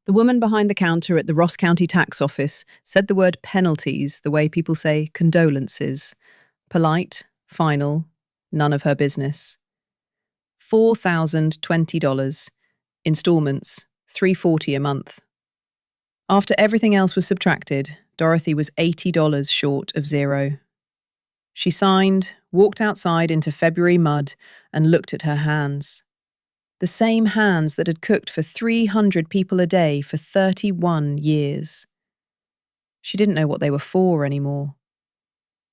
The woman behind the counter at the Ross County tax office said the word penalties the way people say condolences. Polite, final, none of her business. $4,020. Installments, $340 a month. After everything else was subtracted, Dorothy was $80 short of zero. She signed, walked outside into February mud, and looked at her hands. The same hands that had cooked for 300 people a day for 31 years. She didn't know what they were for anymore.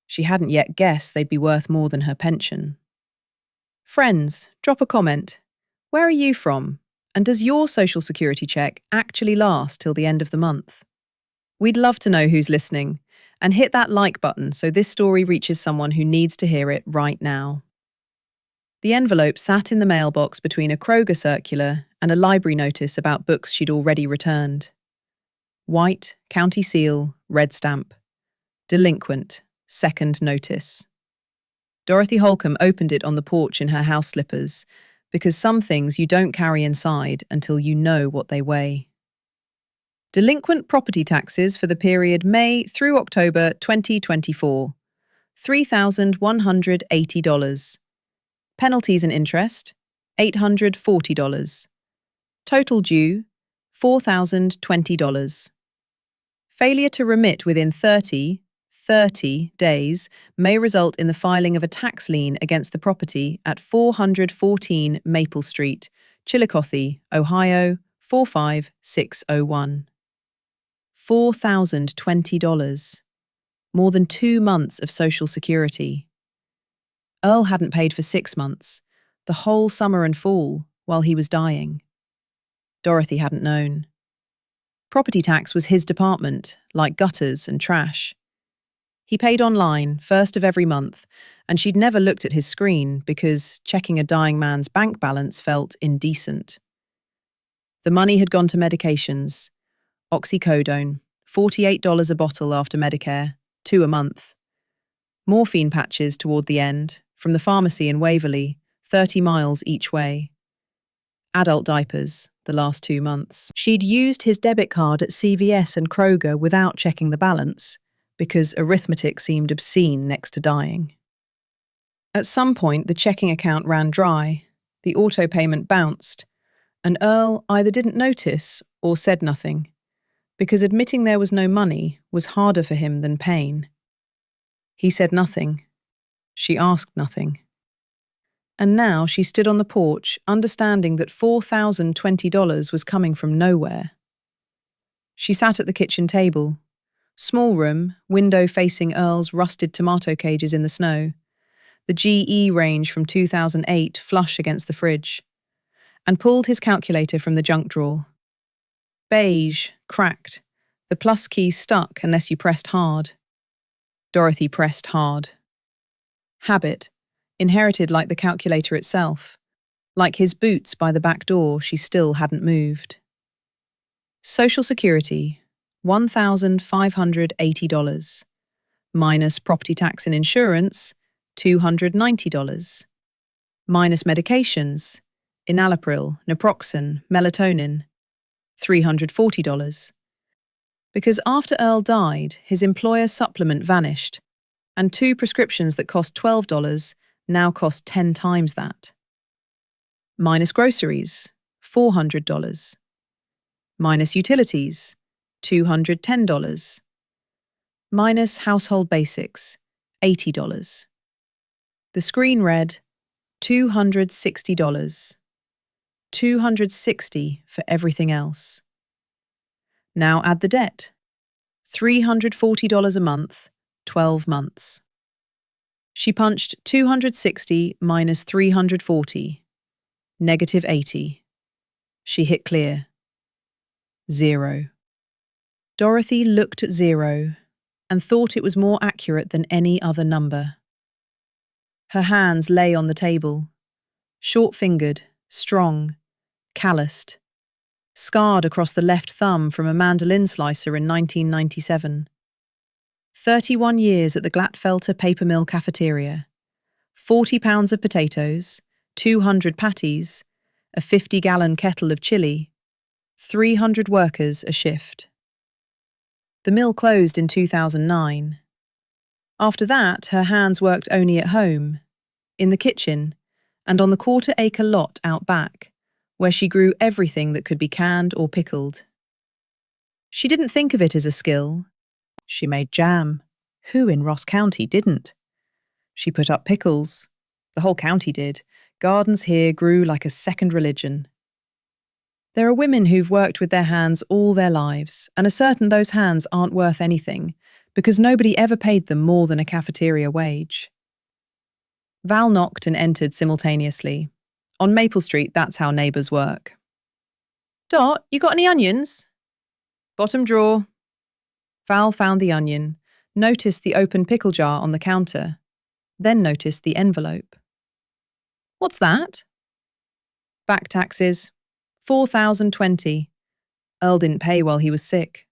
She hadn't yet guessed they'd be worth more than her pension. Friends, drop a comment. Where are you from? And does your social security check actually last till the end of the month? We'd love to know who's listening, and hit that like button so this story reaches someone who needs to hear it right now. The envelope sat in the mailbox between a Kroger circular and a library notice about books she'd already returned. White, county seal, red stamp. Delinquent, second notice. Dorothy Holcomb opened it on the porch in her house slippers, because some things you don't carry inside until you know what they weigh. Delinquent property taxes for the period May through October 2024. $3,180. Penalties and interest, $840. Total due, $4,020. Failure to remit within 30 days may result in the filing of a tax lien against the property at 414 Maple Street, Chillicothe, Ohio, 45601. $4,020. More than 2 months of Social Security. Earl hadn't paid for 6 months, the whole summer and fall, while he was dying. Dorothy hadn't known. Property tax was his department, like gutters and trash. He paid online, first of every month, and she'd never looked at his screen because checking a dying man's bank balance felt indecent. The money had gone to medications. Oxycodone, $48 a bottle after Medicare, 2 a month. Morphine patches toward the end, from the pharmacy in Waverly, 30 miles each way. Adult diapers, the last 2 months. She'd used his debit card at CVS and Kroger without checking the balance, because arithmetic seemed obscene next to dying. At some point, the checking account ran dry, the auto payment bounced, and Earl either didn't notice or said nothing, because admitting there was no money was harder for him than pain. He said nothing. She asked nothing. And now she stood on the porch, understanding that $4,020 was coming from nowhere. She sat at the kitchen table. Small room, window facing Earl's rusted tomato cages in the snow. The GE range from 2008 flush against the fridge. And pulled his calculator from the junk drawer. Beige, cracked. The plus key stuck unless you pressed hard. Dorothy pressed hard. Habit, inherited like the calculator itself. Like his boots by the back door, she still hadn't moved. Social Security, $1,580. Minus property tax and insurance, $290. Minus medications, enalapril, naproxen, melatonin, $340. Because after Earl died, his employer supplement vanished, and 2 prescriptions that cost $12 now cost 10 times that. Minus groceries, $400. Minus utilities, $210. Minus household basics, $80. The screen read, $260. $260 for everything else. Now add the debt. $340 a month, 12 months. She punched 260 minus 340. Negative 80. She hit clear. 0. Dorothy looked at 0 and thought it was more accurate than any other number. Her hands lay on the table, short-fingered, strong, calloused, scarred across the left thumb from a mandolin slicer in 1997. 31 years at the Glatfelter paper mill cafeteria, 40 pounds of potatoes, 200 patties, a 50-gallon kettle of chili, 300 workers a shift. The mill closed in 2009. After that, her hands worked only at home, in the kitchen, and on the quarter-acre lot out back, where she grew everything that could be canned or pickled. She didn't think of it as a skill. She made jam. Who in Ross County didn't? She put up pickles. The whole county did. Gardens here grew like a second religion. There are women who've worked with their hands all their lives and are certain those hands aren't worth anything because nobody ever paid them more than a cafeteria wage. Val knocked and entered simultaneously. On Maple Street, that's how neighbours work. Dot, you got any onions? Bottom drawer. Val found the onion, noticed the open pickle jar on the counter, then noticed the envelope. What's that? Back taxes. 4,020. Earl didn't pay while he was sick.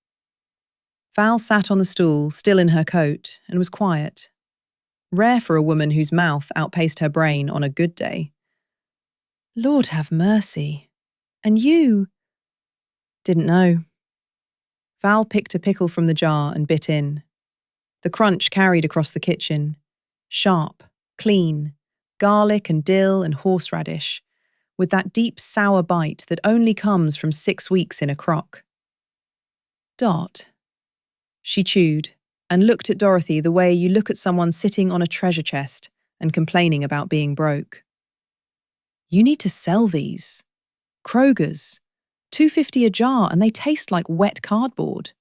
Val sat on the stool, still in her coat, and was quiet. Rare for a woman whose mouth outpaced her brain on a good day. Lord have mercy. And you? Didn't know. Val picked a pickle from the jar and bit in. The crunch carried across the kitchen. Sharp, clean, garlic and dill and horseradish, with that deep sour bite that only comes from 6 weeks in a crock. Dot. She chewed and looked at Dorothy the way you look at someone sitting on a treasure chest and complaining about being broke. You need to sell these. Kroger's. $2.50 a jar and they taste like wet cardboard.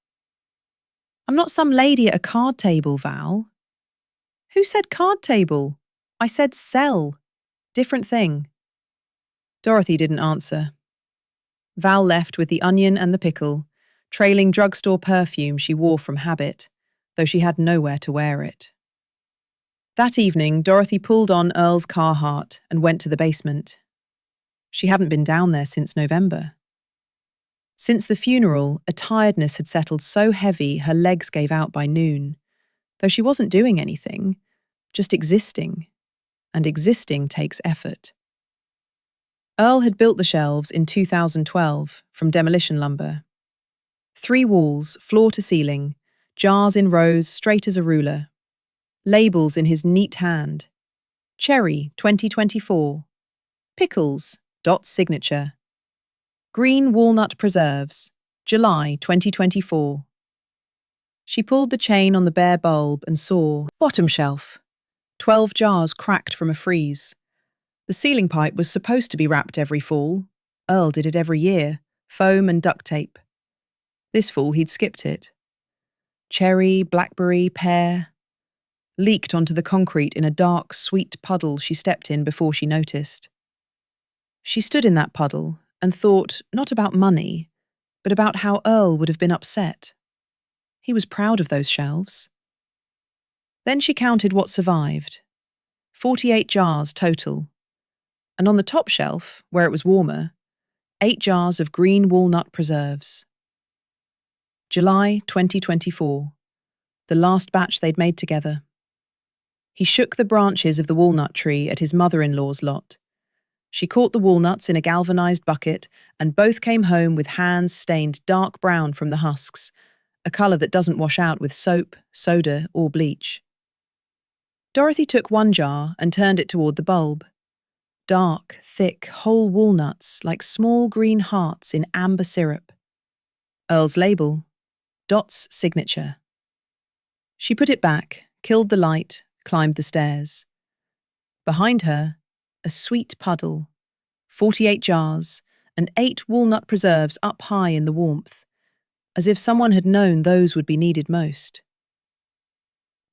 I'm not some lady at a card table, Val. Who said card table? I said sell. Different thing. Dorothy didn't answer. Val left with the onion and the pickle, trailing drugstore perfume she wore from habit, though she had nowhere to wear it. That evening, Dorothy pulled on Earl's Carhartt and went to the basement. She hadn't been down there since November. Since the funeral, a tiredness had settled so heavy her legs gave out by noon, though she wasn't doing anything, just existing, and existing takes effort. Earl had built the shelves in 2012 from demolition lumber. 3 walls, floor to ceiling, jars in rows straight as a ruler, labels in his neat hand. Cherry 2024, pickles, Dot's signature. Green walnut preserves, July 2024. She pulled the chain on the bare bulb and saw, bottom shelf, 12 jars cracked from a freeze. The ceiling pipe was supposed to be wrapped every fall. Earl did it every year, foam and duct tape. This fall he'd skipped it. Cherry, blackberry, pear. Leaked onto the concrete in a dark, sweet puddle she stepped in before she noticed. She stood in that puddle and thought not about money, but about how Earl would have been upset. He was proud of those shelves. Then she counted what survived. 48 jars total. And on the top shelf, where it was warmer, 8 jars of green walnut preserves. July 2024. The last batch they'd made together. He shook the branches of the walnut tree at his mother-in-law's lot. She caught the walnuts in a galvanized bucket, and both came home with hands stained dark brown from the husks, a colour that doesn't wash out with soap, soda, or bleach. Dorothy took one jar and turned it toward the bulb. Dark, thick, whole walnuts like small green hearts in amber syrup. Earl's label, Dot's signature. She put it back, killed the light, climbed the stairs. Behind her, a sweet puddle, 48 jars, and 8 walnut preserves up high in the warmth, as if someone had known those would be needed most.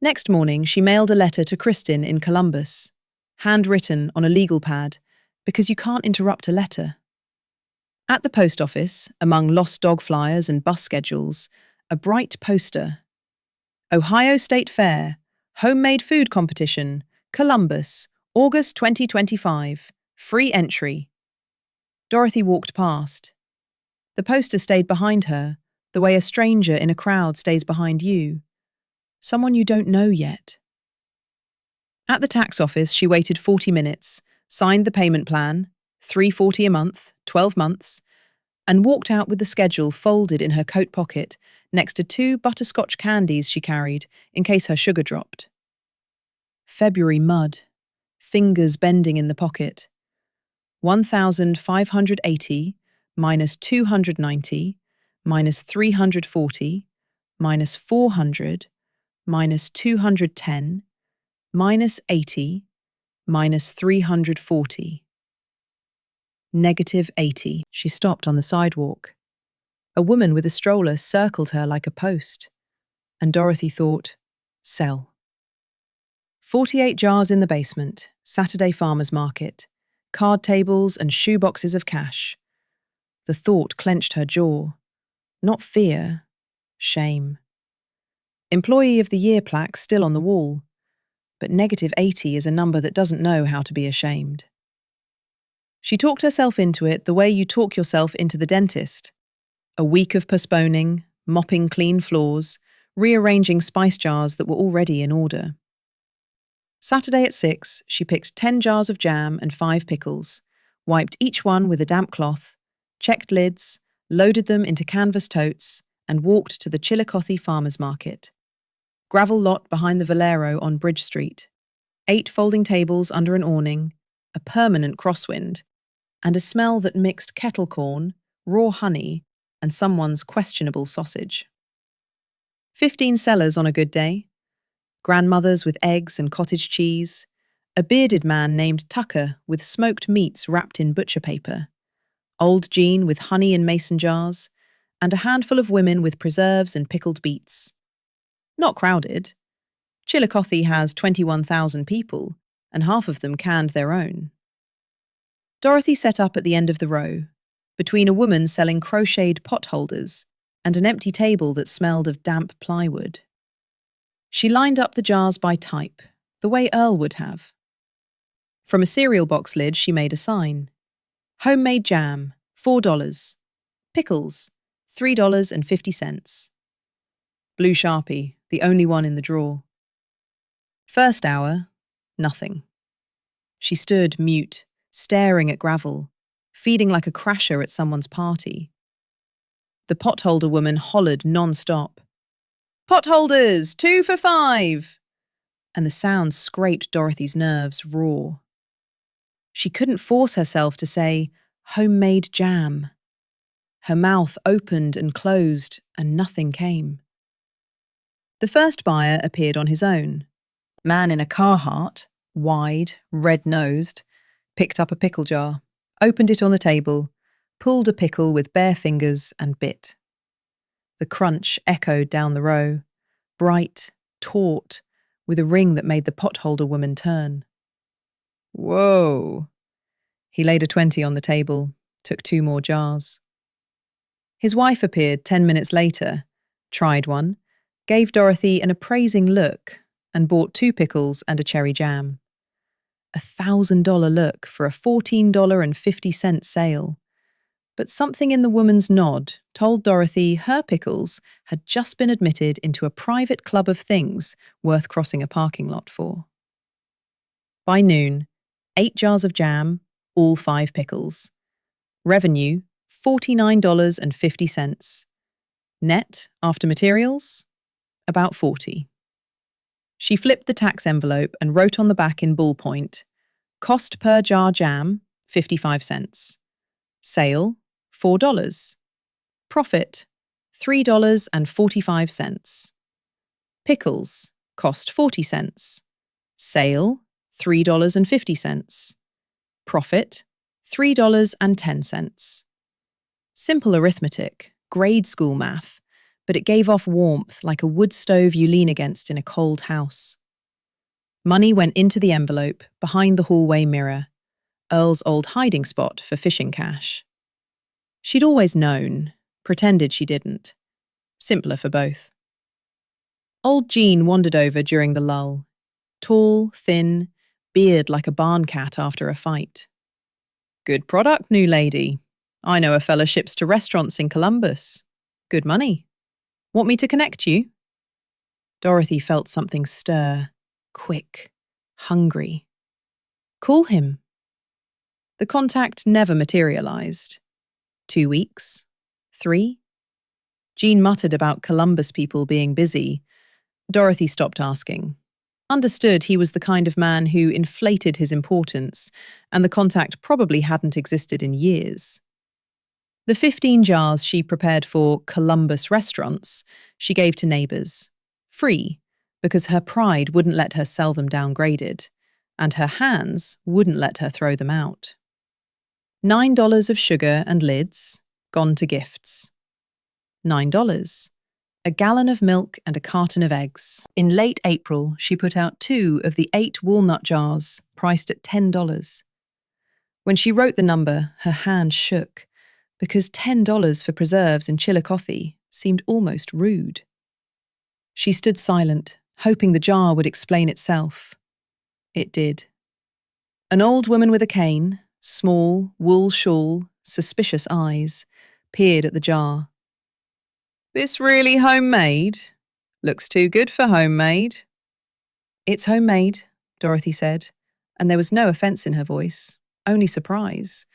Next morning, she mailed a letter to Kristin in Columbus, handwritten on a legal pad, because you can't interrupt a letter. At the post office, among lost dog flyers and bus schedules, a bright poster. Ohio State Fair, Homemade Food Competition, Columbus, August 2025, free entry. Dorothy walked past. The poster stayed behind her, the way a stranger in a crowd stays behind you. Someone you don't know yet. At the tax office, she waited 40 minutes, signed the payment plan, $340 a month, 12 months, and walked out with the schedule folded in her coat pocket next to 2 butterscotch candies she carried in case her sugar dropped. February mud, fingers bending in the pocket. 1,580 minus 290 minus 340 minus 400 minus 210 minus 80 minus 340. -80. She stopped on the sidewalk. A woman with a stroller circled her like a post, and Dorothy thought, sell. 48 jars in the basement, Saturday farmer's market, card tables and shoeboxes of cash. The thought clenched her jaw. Not fear, shame. Employee of the Year plaque still on the wall, but -80 is a number that doesn't know how to be ashamed. She talked herself into it the way you talk yourself into the dentist. A week of postponing, mopping clean floors, rearranging spice jars that were already in order. Saturday at 6, she picked 10 jars of jam and 5 pickles, wiped each one with a damp cloth, checked lids, loaded them into canvas totes, and walked to the Chillicothe Farmers Market. Gravel lot behind the Valero on Bridge Street. 8 folding tables under an awning, a permanent crosswind, and a smell that mixed kettle corn, raw honey, and someone's questionable sausage. 15 sellers on a good day. Grandmothers with eggs and cottage cheese, a bearded man named Tucker with smoked meats wrapped in butcher paper, old Jean with honey in mason jars, and a handful of women with preserves and pickled beets. Not crowded. Chillicothe has 21,000 people, and half of them canned their own. Dorothy set up at the end of the row, between a woman selling crocheted pot holders and an empty table that smelled of damp plywood. She lined up the jars by type, the way Earl would have. From a cereal box lid she made a sign. Homemade jam, $4. Pickles, $3.50. Blue Sharpie, the only one in the drawer. First hour, nothing. She stood mute, staring at gravel, feeding like a crasher at someone's party. The potholder woman hollered non-stop. "Potholders, 2 for $5!" And the sound scraped Dorothy's nerves raw. She couldn't force herself to say, homemade jam. Her mouth opened and closed, and nothing came. The first buyer appeared on his own. Man in a Carhartt, wide, red-nosed, picked up a pickle jar, opened it on the table, pulled a pickle with bare fingers and bit. The crunch echoed down the row, bright, taut, with a ring that made the potholder woman turn. Whoa! He laid a 20 on the table, took 2 more jars. His wife appeared 10 minutes later, tried one, gave Dorothy an appraising look, and bought 2 pickles and a cherry jam. $1,000 look for a $14.50 sale. But something in the woman's nod told Dorothy her pickles had just been admitted into a private club of things worth crossing a parking lot for. By noon, 8 jars of jam, all 5 pickles. Revenue, $49.50. Net, after materials, about $40. She flipped the tax envelope and wrote on the back in ballpoint, cost per jar jam, 55 cents. Sale, $4. Profit, $3.45. Pickles, cost 40 cents. Sale, $3.50. Profit, $3.10. Simple arithmetic, grade school math, but it gave off warmth like a wood stove you lean against in a cold house. Money went into the envelope behind the hallway mirror, Earl's old hiding spot for fishing cash. She'd always known, pretended she didn't. Simpler for both. Old Jean wandered over during the lull. Tall, thin, beard like a barn cat after a fight. Good product, new lady. I know a fella ships to restaurants in Columbus. Good money. Want me to connect you? Dorothy felt something stir, quick, hungry. Call him. The contact never materialized. 2 weeks? 3? Jean muttered about Columbus people being busy. Dorothy stopped asking. Understood he was the kind of man who inflated his importance, and the contact probably hadn't existed in years. The 15 jars she prepared for Columbus restaurants, she gave to neighbours. Free, because her pride wouldn't let her sell them downgraded, and her hands wouldn't let her throw them out. $9 of sugar and lids, gone to gifts. $9. A gallon of milk and a carton of eggs. In late April, she put out 2 of the 8 walnut jars, priced at $10. When she wrote the number, her hand shook, because $10 for preserves and Chillicothe seemed almost rude. She stood silent, hoping the jar would explain itself. It did. An old woman with a cane, small, wool shawl, suspicious eyes, peered at the jar. "This really homemade? Looks too good for homemade." "It's homemade," Dorothy said, and there was no offence in her voice, only surprise,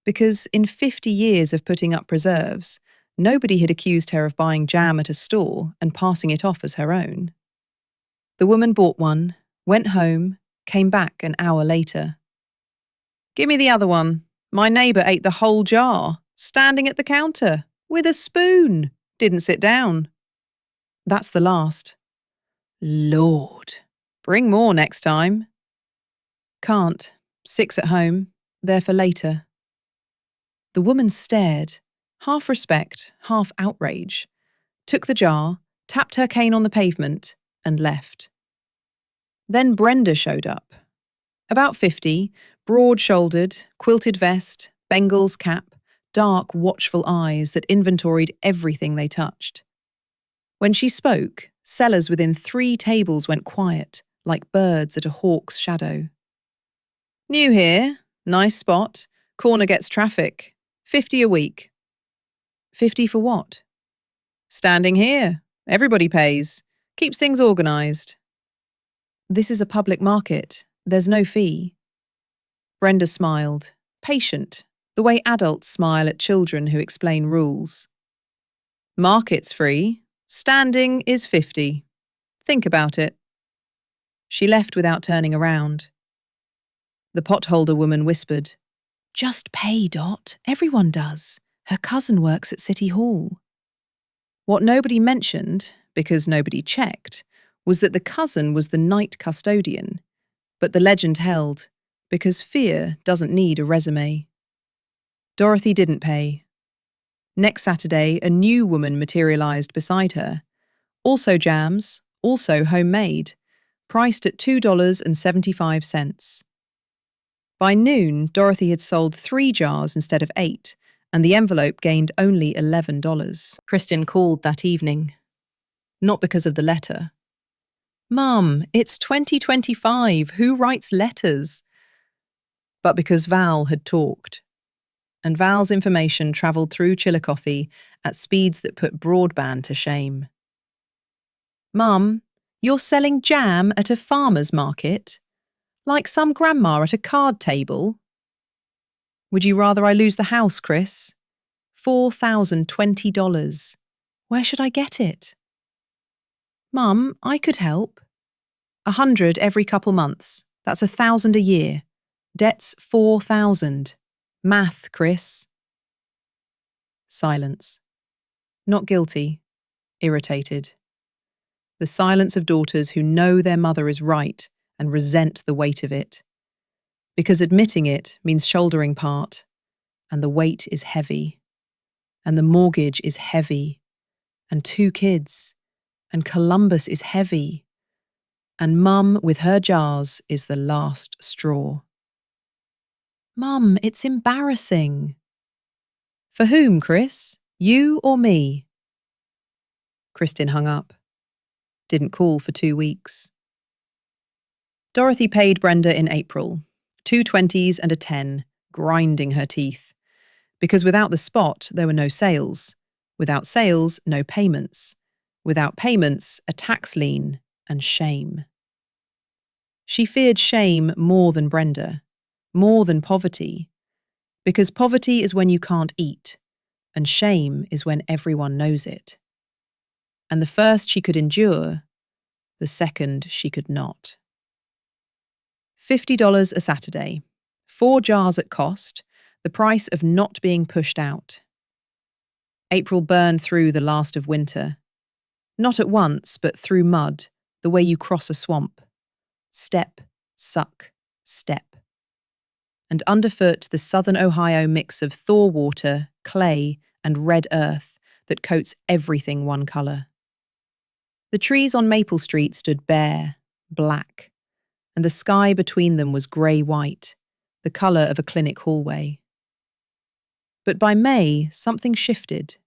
because in 50 years of putting up preserves, nobody had accused her of buying jam at a store and passing it off as her own. The woman bought one, went home, came back an hour later. "Give me the other one. My neighbour ate the whole jar, standing at the counter, with a spoon. Didn't sit down." "That's the last." "Lord. Bring more next time." "Can't. 6 at home. They're for later." The woman stared, half respect, half outrage, took the jar, tapped her cane on the pavement, and left. Then Brenda showed up. About 50, broad-shouldered, quilted vest, Bengal's cap, dark, watchful eyes that inventoried everything they touched. When she spoke, sellers within 3 tables went quiet, like birds at a hawk's shadow. "New here. Nice spot. Corner gets traffic. 50 a week." "50 for what?" "Standing here. Everybody pays. Keeps things organised." "This is a public market. There's no fee." Brenda smiled, patient, the way adults smile at children who explain rules. "Market's free. Standing is 50. Think about it." She left without turning around. The potholder woman whispered, "Just pay, Dot. Everyone does. Her cousin works at City Hall." What nobody mentioned, because nobody checked, was that the cousin was the night custodian, but the legend held, because fear doesn't need a resume. Dorothy didn't pay. Next Saturday, a new woman materialised beside her. Also jams, also homemade, priced at $2.75. By noon, Dorothy had sold 3 jars instead of 8, and the envelope gained only $11. Kristin called that evening. Not because of the letter. "Mum, it's 2025. Who writes letters?" But because Val had talked. And Val's information travelled through Chillicothe at speeds that put broadband to shame. "Mum, you're selling jam at a farmer's market? Like some grandma at a card table?" "Would you rather I lose the house, Chris? $4,020. Where should I get it?" "Mum, I could help." 100 every couple months. That's 1,000 a year. Debt's 4,000. Math, Chris. Silence. Not guilty. Irritated. The silence of daughters who know their mother is right and resent the weight of it. Because admitting it means shouldering part, and the weight is heavy, and the mortgage is heavy, and 2 kids, and Columbus is heavy, and Mum with her jars is the last straw. "Mum, it's embarrassing." "For whom, Chris? You or me?" Kristin hung up. Didn't call for 2 weeks. Dorothy paid Brenda in April, 2 20s and a 10, grinding her teeth. Because without the spot, there were no sales. Without sales, no payments. Without payments, a tax lien and shame. She feared shame more than Brenda, more than poverty. Because poverty is when you can't eat. and shame is when everyone knows it. And the first she could endure, the second she could not. $50 a Saturday, 4 jars at cost, the price of not being pushed out. April burned through the last of winter. Not at once, but through mud, the way you cross a swamp. Step, suck, step. And underfoot the southern Ohio mix of thaw water, clay, and red earth that coats everything one colour. The trees on Maple Street stood bare, black, and the sky between them was grey-white, the colour of a clinic hallway. But by May, something shifted.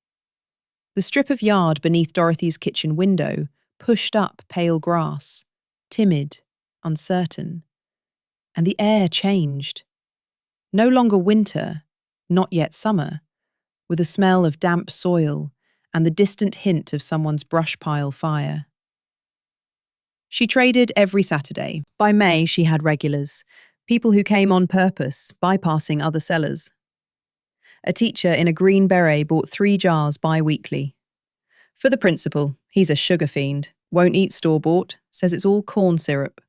The strip of yard beneath Dorothy's kitchen window pushed up pale grass, timid, uncertain. And the air changed. No longer winter, not yet summer, with a smell of damp soil and the distant hint of someone's brush pile fire. She traded every Saturday. By May, she had regulars, people who came on purpose, bypassing other sellers. A teacher in a green beret bought 3 jars bi-weekly. For the principal, he's a sugar fiend, won't eat store-bought, says it's all corn syrup.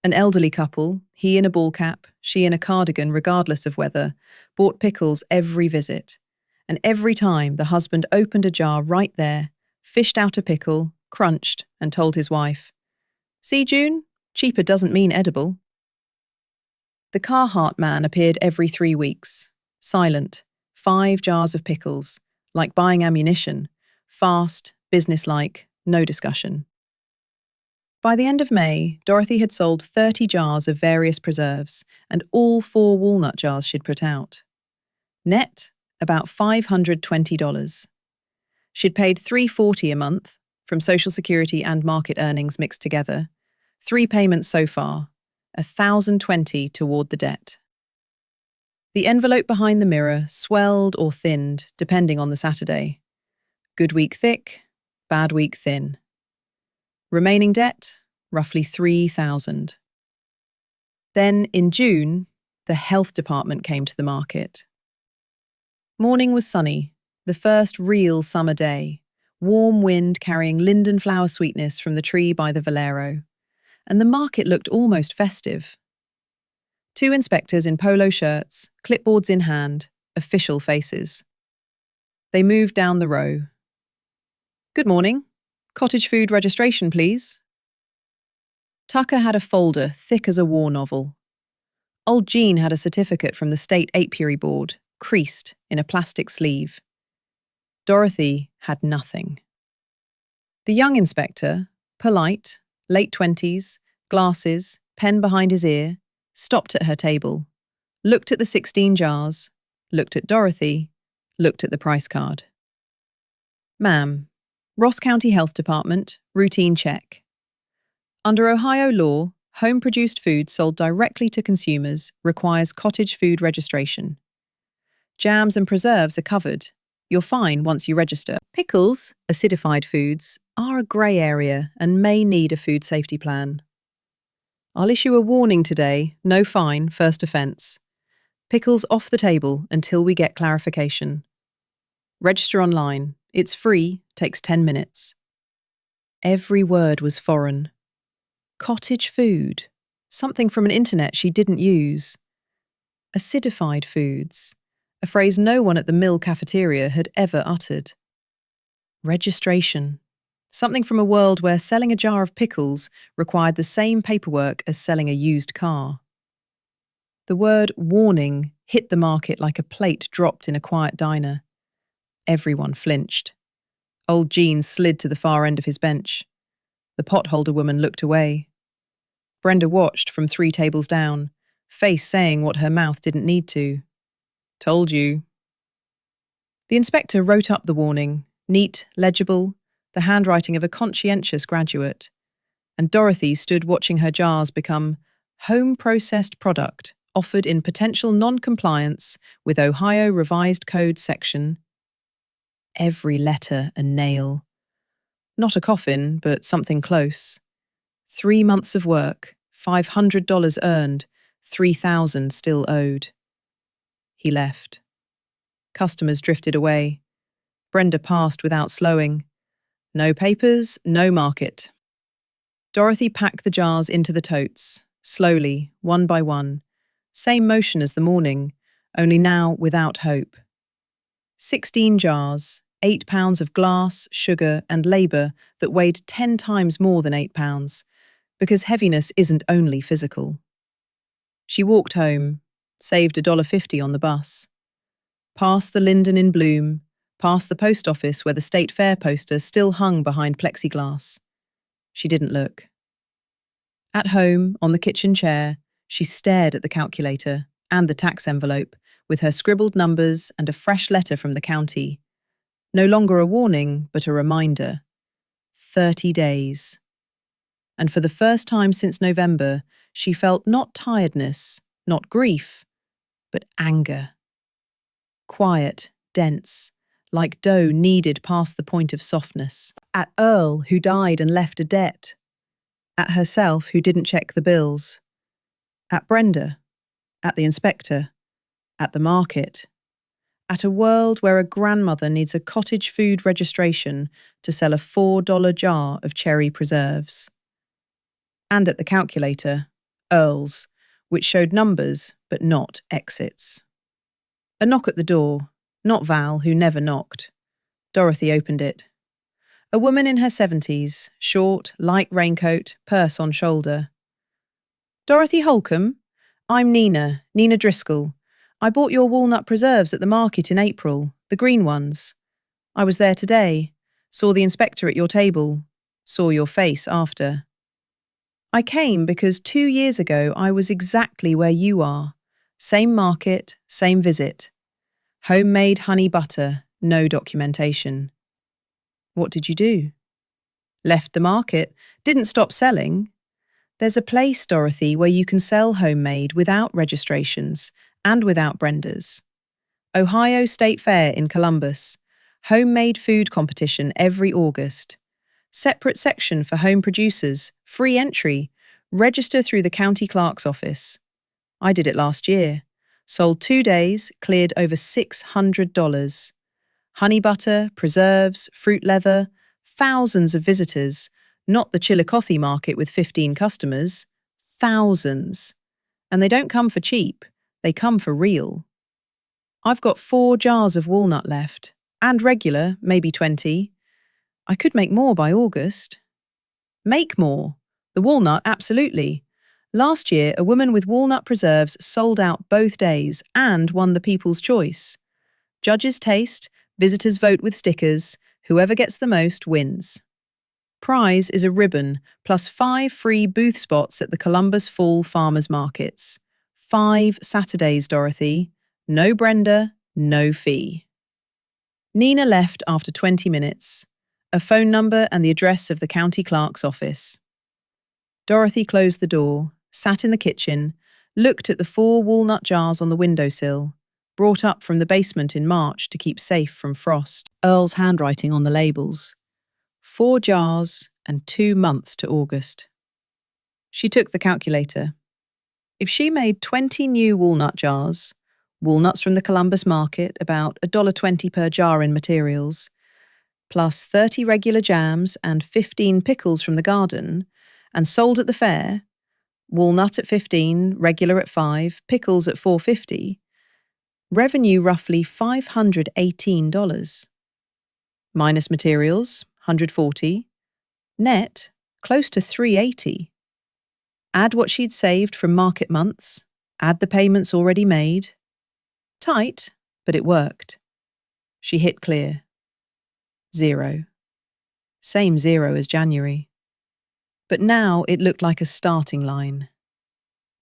An elderly couple, he in a ball cap, she in a cardigan regardless of weather, bought pickles every visit. And every time the husband opened a jar right there, fished out a pickle, crunched, and told his wife, "See, June, cheaper doesn't mean edible." The Carhart man appeared every 3 weeks. Silent, 5 jars of pickles, like buying ammunition, fast, businesslike, no discussion. By the end of May, Dorothy had sold 30 jars of various preserves and all 4 walnut jars she'd put out. Net, about $520. She'd paid $340 a month, from Social Security and market earnings mixed together. 3 payments so far, $1,020 toward the debt. The envelope behind the mirror swelled or thinned, depending on the Saturday. Good week thick, bad week thin. Remaining debt, roughly $3,000. Then, in June, the health department came to the market. Morning was sunny, the first real summer day, warm wind carrying linden flower sweetness from the tree by the Valero, and the market looked almost festive. 2 inspectors in polo shirts, clipboards in hand, official faces. They moved down the row. "Good morning. Cottage food registration, please." Tucker had a folder thick as a war novel. Old Jean had a certificate from the state apiary board, creased in a plastic sleeve. Dorothy had nothing. The young inspector, polite, late 20s, glasses, pen behind his ear, stopped at her table, looked at the 16 jars, looked at Dorothy, looked at the price card. "Ma'am, Ross County Health Department, routine check. Under Ohio law, home-produced food sold directly to consumers requires cottage food registration. Jams and preserves are covered. You're fine once you register. Pickles, acidified foods, are a grey area and may need a food safety plan. I'll issue a warning today, no fine, first offence. Pickles off the table until we get clarification. Register online. It's free, takes 10 minutes. Every word was foreign. Cottage food, something from an internet she didn't use. Acidified foods, a phrase no one at the mill cafeteria had ever uttered. Registration, something from a world where selling a jar of pickles required the same paperwork as selling a used car. The word warning hit the market like a plate dropped in a quiet diner. Everyone flinched. Old Jean slid to the far end of his bench. The potholder woman looked away. Brenda watched from 3 tables down, face saying what her mouth didn't need to. "Told you." The inspector wrote up the warning, neat, legible, the handwriting of a conscientious graduate, and Dorothy stood watching her jars become home-processed product offered in potential non-compliance with Ohio Revised Code section. Every letter a nail. Not a coffin, but something close. 3 months of work, $500 earned, $3,000 still owed. He left. Customers drifted away. Brenda passed without slowing. No papers, no market. Dorothy packed the jars into the totes, slowly, one by one. Same motion as the morning, only now without hope. 16 jars, 8 pounds of glass, sugar, and labour that weighed 10 times more than 8 pounds, because heaviness isn't only physical. She walked home, saved $1.50 on the bus. Past the Linden in Bloom, past the post office where the State Fair poster still hung behind plexiglass. She didn't look. At home, on the kitchen chair, she stared at the calculator and the tax envelope with her scribbled numbers and a fresh letter from the county. No longer a warning, but a reminder. 30 days. And for the first time since November, she felt not tiredness, not grief, but anger. Quiet, dense, like dough kneaded past the point of softness. At Earl, who died and left a debt. At herself, who didn't check the bills. At Brenda. At the inspector. At the market. At a world where a grandmother needs a cottage food registration to sell a $4 jar of cherry preserves. And at the calculator, Earl's, which showed numbers but not exits. A knock at the door, not Val, who never knocked. Dorothy opened it. A woman in her 70s, short, light raincoat, purse on shoulder. Dorothy Holcomb? I'm Nina Driscoll. I bought your walnut preserves at the market in April, the green ones. I was there today, saw the inspector at your table, saw your face after. I came because 2 years ago I was exactly where you are. Same market, same visit. Homemade honey butter, no documentation. What did you do? Left the market, didn't stop selling. There's a place, Dorothy, where you can sell homemade without registrations and without Brenda's. Ohio State Fair in Columbus. Homemade food competition every August. Separate section for home producers, free entry. Register through the county clerk's office. I did it last year. Sold 2 days, cleared over $600. Honey butter, preserves, fruit leather, thousands of visitors. Not the Chillicothe market with 15 customers. Thousands. And they don't come for cheap. They come for real. I've got 4 jars of walnut left. And regular, maybe 20. I could make more by August. Make more. The walnut, absolutely. Last year, a woman with walnut preserves sold out both days and won the People's Choice. Judges taste, visitors vote with stickers. Whoever gets the most wins. Prize is a ribbon plus 5 free booth spots at the Columbus Fall Farmers Markets. 5 Saturdays, Dorothy. No Brenda, no fee. Nina left after 20 minutes. A phone number and the address of the county clerk's office. Dorothy closed the door, sat in the kitchen, looked at the 4 walnut jars on the windowsill, brought up from the basement in March to keep safe from frost. Earl's handwriting on the labels. 4 jars and 2 months to August. She took the calculator. If she made 20 new walnut jars, walnuts from the Columbus market, about $1.20 per jar in materials, plus 30 regular jams and 15 pickles from the garden, and sold at the fair, walnut at 15, regular at 5, pickles at $4.50, revenue roughly $518. Minus materials, $140, net, close to $380. Add what she'd saved from market months, add the payments already made. Tight, but it worked. She hit clear. 0. Same 0 as January. But now it looked like a starting line.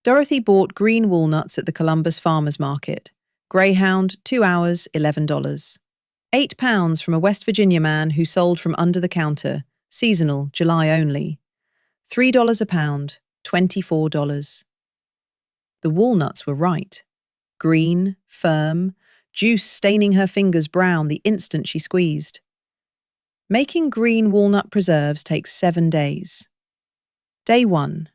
Dorothy bought green walnuts at the Columbus Farmers Market. Greyhound, 2 hours, $11. 8 pounds from a West Virginia man who sold from under the counter, seasonal, July only. $3 a pound, $24. The walnuts were right. Green, firm, juice staining her fingers brown the instant she squeezed. Making green walnut preserves takes 7 days. Day 1.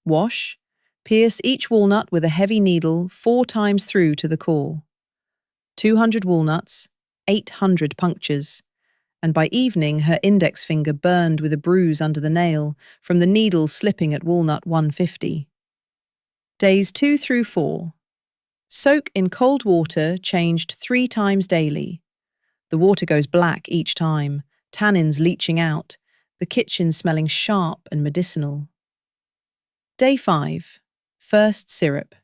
Wash. Pierce each walnut with a heavy needle 4 times through to the core. 200 walnuts, 800 punctures, and by evening her index finger burned with a bruise under the nail from the needle slipping at walnut 150. Days 2 through 4. Soak in cold water changed 3 times daily. The water goes black each time, tannins leaching out, the kitchen smelling sharp and medicinal. Day 5. First syrup.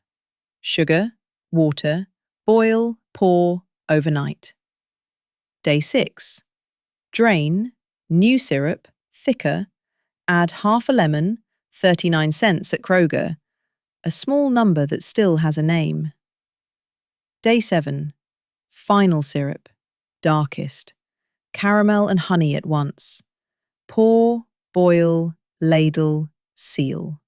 Sugar, water, boil, pour, overnight. Day 6. Drain, new syrup, thicker, add half a lemon, 39 cents at Kroger, a small number that still has a name. Day 7. Final syrup, darkest, caramel and honey at once. Pour, boil, ladle, seal.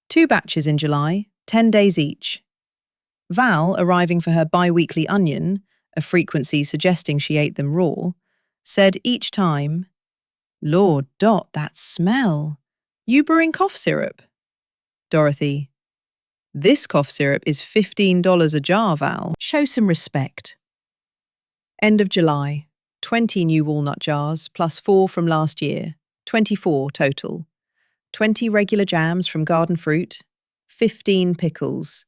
2 batches in July, 10 days each. Val, arriving for her bi-weekly onion, a frequency suggesting she ate them raw, said each time, "Lord, Dot, that smell. You brewing cough syrup?" Dorothy, "This cough syrup is $15 a jar, Val. Show some respect." End of July. 20 new walnut jars, plus 4 from last year. 24 total. 20 regular jams from garden fruit. 15 pickles.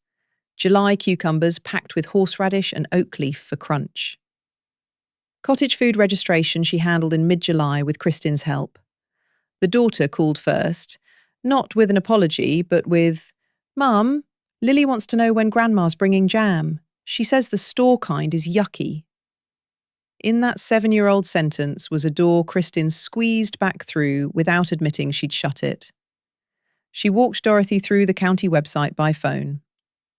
July cucumbers packed with horseradish and oak leaf for crunch. Cottage food registration she handled in mid-July with Kristin's help. The daughter called first, not with an apology, but with, "Mum, Lily wants to know when Grandma's bringing jam. She says the store kind is yucky." In that 7-year-old sentence was a door Kristin squeezed back through without admitting she'd shut it. She walked Dorothy through the county website by phone.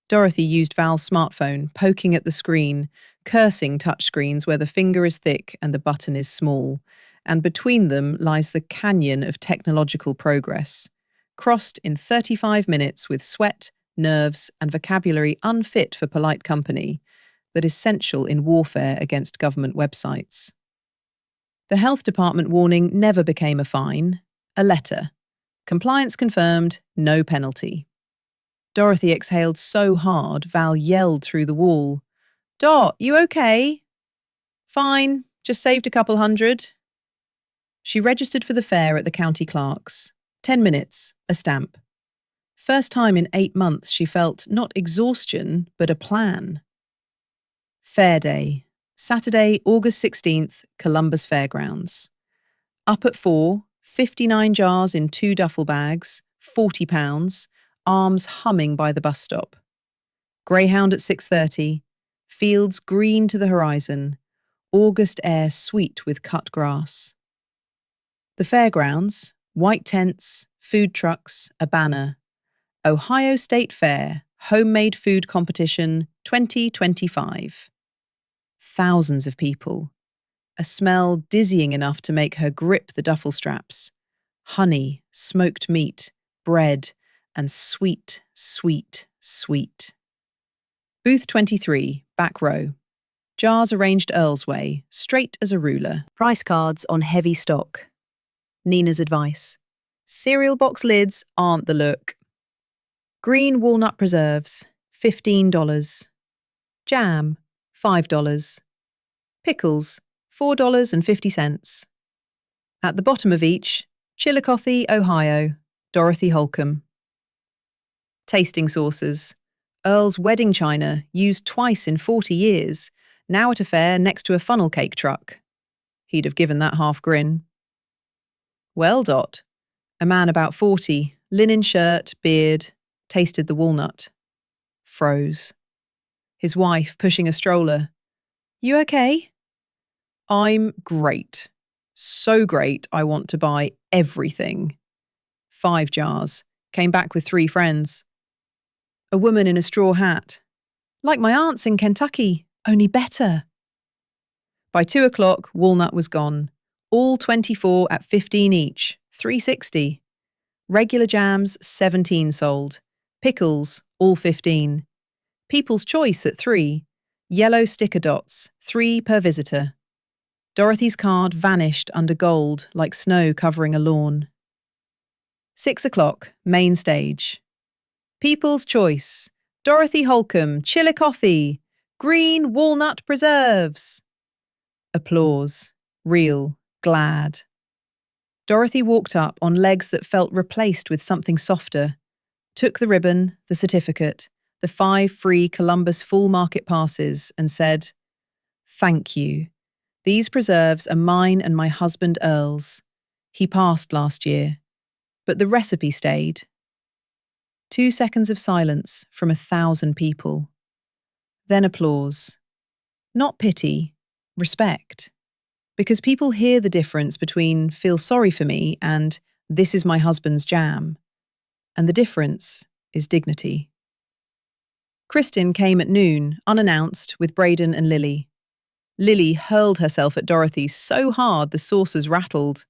Dorothy used Val's smartphone, poking at the screen, cursing touchscreens where the finger is thick and the button is small, and between them lies the canyon of technological progress, crossed in 35 minutes with sweat, nerves, and vocabulary unfit for polite company, but essential in warfare against government websites. The health department warning never became a fine, a letter. Compliance confirmed, no penalty. Dorothy exhaled so hard, Val yelled through the wall, "Dot, you okay?" "Fine, just saved a couple hundred." She registered for the fair at the county clerk's. 10 minutes, a stamp. First time in 8 months she felt not exhaustion, but a plan. Fair day. Saturday, August 16th, Columbus Fairgrounds. Up at 4, 59 jars in 2 duffel bags, £40, arms humming by the bus stop. Greyhound at 6:30, fields green to the horizon, August air sweet with cut grass. The fairgrounds, white tents, food trucks, a banner. Ohio State Fair, Homemade Food Competition 2025. Thousands of people. A smell dizzying enough to make her grip the duffel straps. Honey, smoked meat, bread, and sweet, sweet, sweet. Booth 23, back row. Jars arranged Earl's way, straight as a ruler. Price cards on heavy stock. Nina's advice. Cereal box lids aren't the look. Green walnut preserves, $15. Jam, $5. Pickles, $4.50. At the bottom of each, Chillicothe, Ohio, Dorothy Holcomb. Tasting sauces. Earl's wedding china, used twice in 40 years, now at a fair next to a funnel cake truck. He'd have given that half grin. Well, Dot. A man about 40, linen shirt, beard, tasted the walnut. Froze. His wife pushing a stroller. "You okay?" "I'm great. So great I want to buy everything." 5 jars. Came back with 3 friends. A woman in a straw hat. "Like my aunt's in Kentucky, only better." By 2 o'clock, walnut was gone. All 24 at 15 each, $3.60. Regular jams, 17 sold. Pickles, all 15. People's Choice at 3. Yellow sticker dots, 3 per visitor. Dorothy's card vanished under gold like snow covering a lawn. 6 o'clock, main stage. People's Choice. Dorothy Holcomb, Chillicothe. Green walnut preserves! Applause. Real, glad. Dorothy walked up on legs that felt replaced with something softer, took the ribbon, the certificate, the 5 free Columbus full market passes, and said, "Thank you. These preserves are mine and my husband Earl's. He passed last year, but the recipe stayed." 2 seconds of silence from 1,000 people. Then applause. Not pity, respect. Because people hear the difference between "feel sorry for me" and "this is my husband's jam." And the difference is dignity. Kristin came at noon, unannounced, with Braden and Lily. Lily hurled herself at Dorothy so hard the saucers rattled.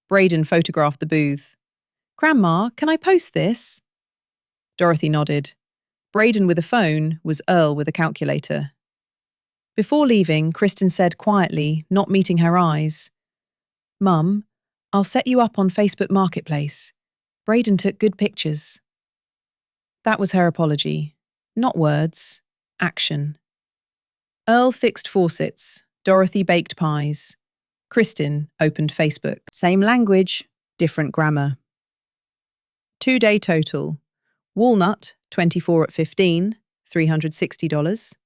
Braden photographed the booth. "Grandma, can I post this?" Dorothy nodded. Braden with a phone was Earl with a calculator. Before leaving, Kristin said quietly, not meeting her eyes, "Mum, I'll set you up on Facebook Marketplace. Braden took good pictures." That was her apology. Not words, action. Earl fixed faucets. Dorothy baked pies. Kristin opened Facebook. Same language, different grammar. 2-day total. Walnut, 24 at 15, $360.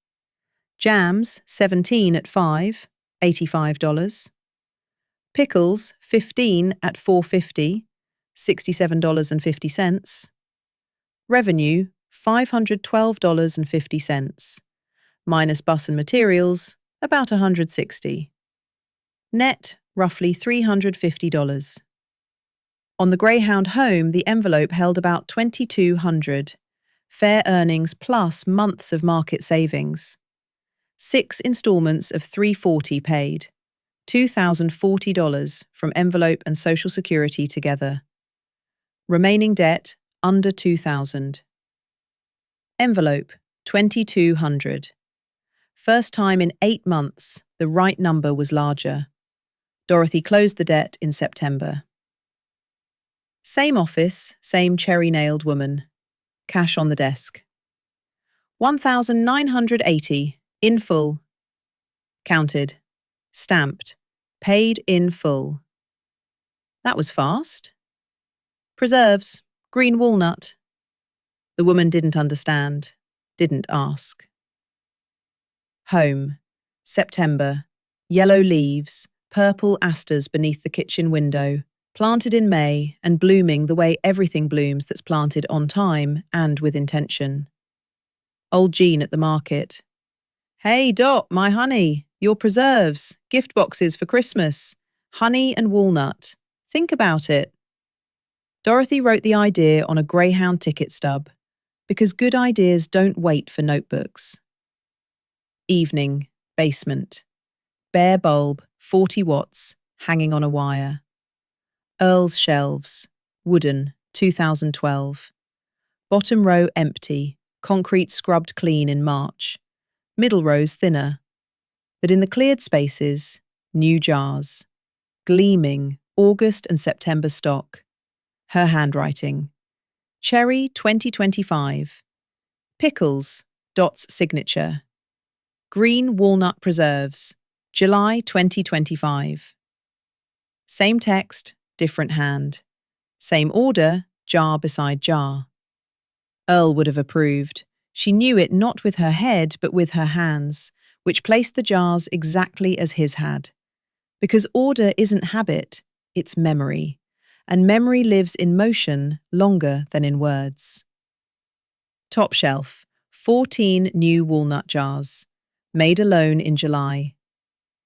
Jams, 17 at 5, $85. Pickles, 15 at 4.50, $67.50. Revenue, $512.50. Minus bus and materials, about $160. Net, roughly $350. On the Greyhound home, the envelope held about $2,200. Fair earnings plus months of market savings. 6 installments of $340 paid. $2,040 from envelope and Social Security together. Remaining debt under $2,000. Envelope $2,200. First time in 8 months the right number was larger. Dorothy closed the debt in September. Same office, same cherry-nailed woman. Cash on the desk. $1,980 in full. Counted. Stamped. Paid in full. That was fast. Preserves. Green walnut. The woman didn't understand. Didn't ask. Home. September. Yellow leaves. Purple asters beneath the kitchen window. Planted in May and blooming the way everything blooms that's planted on time and with intention. Old Jean at the market. "Hey, Dot, my honey, your preserves, gift boxes for Christmas, honey and walnut. Think about it." Dorothy wrote the idea on a Greyhound ticket stub, because good ideas don't wait for notebooks. Evening, basement. Bare bulb, 40 watts, hanging on a wire. Earl's shelves, wooden, 2012. Bottom row empty, concrete scrubbed clean in March. Middle rows thinner. But in the cleared spaces, new jars. Gleaming, August and September stock. Her handwriting. Cherry 2025. Pickles, Dot's signature. Green walnut preserves, July 2025. Same text, different hand. Same order, jar beside jar. Earl would have approved. She knew it not with her head but with her hands, which placed the jars exactly as his had. Because order isn't habit, it's memory, and memory lives in motion longer than in words. Top shelf, 14 new walnut jars, made alone in July.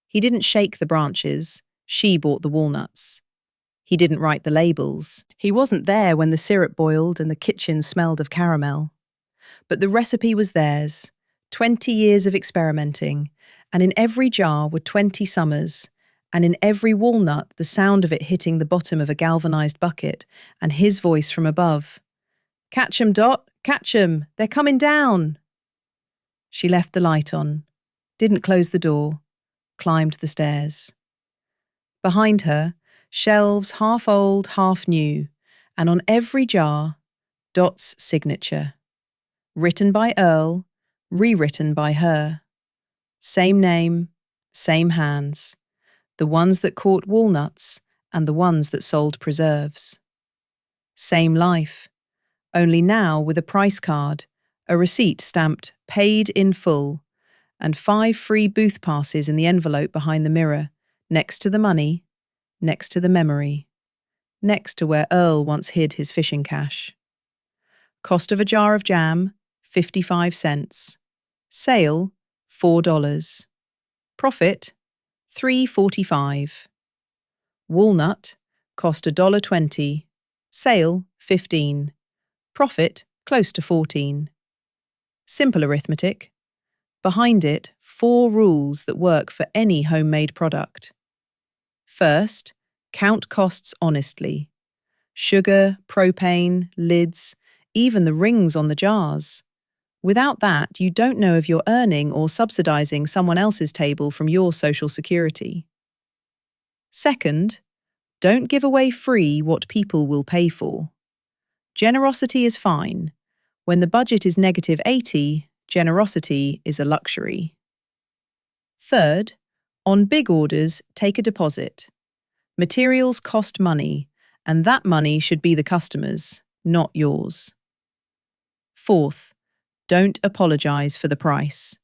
He didn't shake the branches, she bought the walnuts. He didn't write the labels. He wasn't there when the syrup boiled and the kitchen smelled of caramel. But the recipe was theirs, 20 years of experimenting, and in every jar were 20 summers, and in every walnut the sound of it hitting the bottom of a galvanized bucket, and his voice from above. "Catch 'em, Dot, catch 'em, they're coming down." She left the light on, didn't close the door, climbed the stairs. Behind her, shelves half old, half new, and on every jar, Dot's signature. Written by Earl, rewritten by her. Same name, same hands, the ones that caught walnuts and the ones that sold preserves. Same life, only now with a price card, a receipt stamped paid in full, and 5 free booth passes in the envelope behind the mirror, next to the money, next to the memory, next to where Earl once hid his fishing cash. Cost of a jar of jam, 55 cents. Sale, $4. Profit, $3.45. Walnut, cost $1.20. Sale, 15. Profit, close to 14. Simple arithmetic. Behind it, 4 rules that work for any homemade product. First, count costs honestly. Sugar, propane, lids, even the rings on the jars. Without that, you don't know if you're earning or subsidizing someone else's table from your Social Security. Second, don't give away free what people will pay for. Generosity is fine. When the budget is -80, generosity is a luxury. Third, on big orders, take a deposit. Materials cost money, and that money should be the customer's, not yours. Fourth, don't apologize for the price.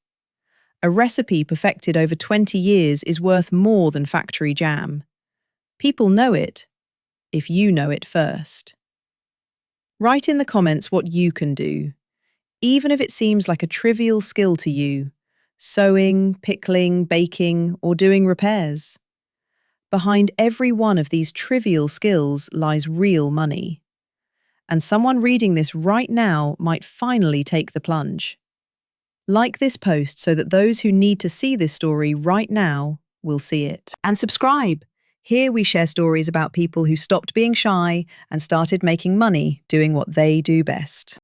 A recipe perfected over 20 years is worth more than factory jam. People know it, if you know it first. Write in the comments what you can do, even if it seems like a trivial skill to you: sewing, pickling, baking, or doing repairs. Behind every one of these trivial skills lies real money. And someone reading this right now might finally take the plunge. Like this post so that those who need to see this story right now will see it. And subscribe. Here we share stories about people who stopped being shy and started making money doing what they do best.